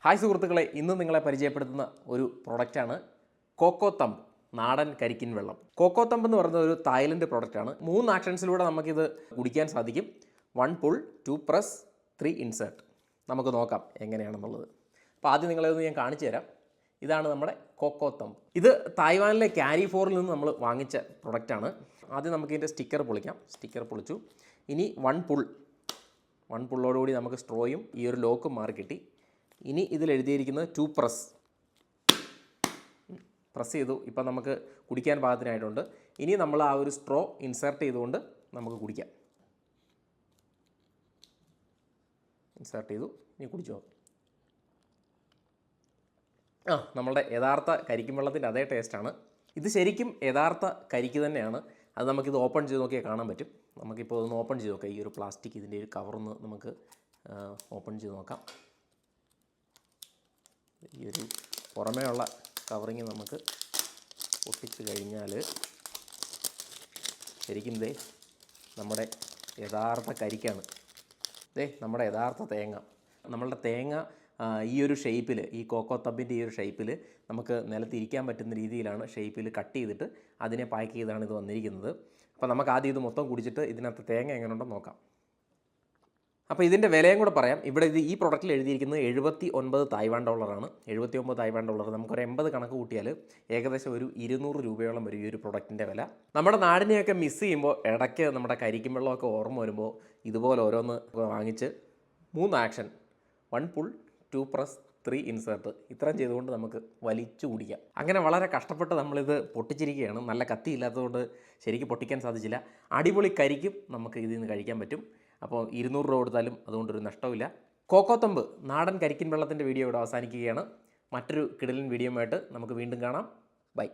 Hi സുഹൃത്തുക്കളെ, ഇന്ന് നിങ്ങളെ പരിചയപ്പെടുത്തുന്ന ഒരു പ്രൊഡക്റ്റാണ് കോക്കോ തമ്പ് നാടൻ കരിക്കിൻ വെള്ളം. കോക്കോ തമ്പ് എന്ന് പറയുന്ന ഒരു തായ്ലൻഡ് പ്രൊഡക്റ്റാണ്. 3 ആക്ഷൻസിലൂടെ നമുക്കിത് കുടിക്കാൻ സാധിക്കും. 1 പുൾ, 2 പ്രസ്, 3 ഇൻസേർട്ട്. നമുക്ക് നോക്കാം എങ്ങനെയാണെന്നുള്ളത്. അപ്പോൾ ആദ്യം നിങ്ങളെയൊന്ന് ഞാൻ കാണിച്ചു തരാം. ഇതാണ് നമ്മുടെ കോക്കോ തമ്പ്. ഇത് തായ്വാനിലെ ക്യാരി ഫോറിൽ നിന്ന് നമ്മൾ വാങ്ങിച്ച പ്രൊഡക്റ്റാണ്. ആദ്യം നമുക്ക് ഇതിൻ്റെ സ്റ്റിക്കർ പൊളിക്കാം. സ്റ്റിക്കർ പൊളിച്ചു. ഇനി 1 പുള്ളോടുകൂടി നമുക്ക് സ്ട്രോയും ഈ ഒരു ലോക്കും മാറി കിട്ടി. ഇനി ഇതിൽ എഴുതിയിരിക്കുന്നത് 2 പ്രസ് ചെയ്തു. ഇപ്പം നമുക്ക് കുടിക്കാൻ പാകത്തിനായിട്ടുണ്ട്. ഇനി നമ്മൾ ആ ഒരു സ്ട്രോ ഇൻസേർട്ട് ചെയ്തുകൊണ്ട് നമുക്ക് കുടിക്കാം. ഇൻസേർട്ട് ചെയ്തു. ഇനി കുടിച്ചു നോക്കാം. നമ്മളുടെ യഥാർത്ഥ കരിക്കും വെള്ളത്തിൻ്റെ അതേ ടേസ്റ്റാണ്. ഇത് ശരിക്കും യഥാർത്ഥ കരിക്ക് തന്നെയാണ്. അത് നമുക്കിത് ഓപ്പൺ ചെയ്ത് നോക്കിയാൽ കാണാൻ പറ്റും. നമുക്കിപ്പോൾ ഒന്ന് ഓപ്പൺ ചെയ്ത് നോക്കാം. ഈ ഒരു പ്ലാസ്റ്റിക് ഇതിൻ്റെ ഒരു കവറൊന്ന് നമുക്ക് ഓപ്പൺ ചെയ്ത് നോക്കാം. ഈ ഒരു പുറമേ ഉള്ള കവറിങ് നമുക്ക് പൊട്ടിച്ച് കഴിഞ്ഞാൽ ശരിക്കും നമ്മുടെ യഥാർത്ഥ കരിക്കാണ്. നമ്മുടെ യഥാർത്ഥ തേങ്ങ. നമ്മളുടെ തേങ്ങ ഈ ഒരു ഷേപ്പിൽ, ഈ കോക്കോ തമ്പിൻ്റെ ഈ ഒരു ഷേപ്പിൽ നമുക്ക് നിലത്തിരിക്കാൻ പറ്റുന്ന രീതിയിലാണ് ഷേപ്പിൽ കട്ട് ചെയ്തിട്ട് അതിനെ പാക്ക് ചെയ്താണ് ഇത് വന്നിരിക്കുന്നത്. അപ്പോൾ നമുക്ക് ആദ്യം ഇത് മൊത്തം കുടിച്ചിട്ട് ഇതിനകത്ത് തേങ്ങ എങ്ങനെയുണ്ടെന്ന് നോക്കാം. അപ്പോൾ ഇതിൻ്റെ വിലയും കൂടെ പറയാം. ഇവിടെ ഈ പ്രൊഡക്റ്റിൽ എഴുതിയിരിക്കുന്നത് $79 തായ്വാൻ ഡോളറാണ്. $79 തായ്വാൻ ഡോളർ. നമുക്കൊരു 80 കണക്ക് കൂട്ടിയാൽ ഏകദേശം ഒരു 200 രൂപയോളം വരും ഈ ഒരു പ്രൊഡക്റ്റിൻ്റെ വില. നമ്മുടെ നാടിനെയൊക്കെ മിസ് ചെയ്യുമ്പോൾ ഇടയ്ക്ക് നമ്മുടെ കരിക്കും വെള്ളമൊക്കെ ഓർമ്മ വരുമ്പോൾ ഇതുപോലെ ഓരോന്ന് വാങ്ങിച്ച് 3 ആക്ഷൻ, 1 പുൾ, 2 പ്രസ്, 3 ഇൻസേർട്ട്, ഇത്രയും ചെയ്തുകൊണ്ട് നമുക്ക് വലിച്ചു കുടിക്കാം. അങ്ങനെ വളരെ കഷ്ടപ്പെട്ട് നമ്മളിത് പൊട്ടിച്ചിരിക്കുകയാണ്. നല്ല കത്തി ഇല്ലാത്തതുകൊണ്ട് ശരിക്കും പൊട്ടിക്കാൻ സാധിച്ചില്ല. അടിപൊളി കരിക്കും നമുക്ക് ഇതിൽ നിന്ന് കഴിക്കാൻ പറ്റും. അപ്പോൾ 200 രൂപ കൊടുത്താലും അതുകൊണ്ടൊരു നഷ്ടമില്ല. കോക്കോ തമ്പ് നാടൻ കരിക്കിൻ വെള്ളത്തിൻ്റെ വീഡിയോ ഇവിടെ അവസാനിക്കുകയാണ്. മറ്റൊരു കിടിലൻ വീഡിയോയുമായിട്ട് നമുക്ക് വീണ്ടും കാണാം. ബൈ.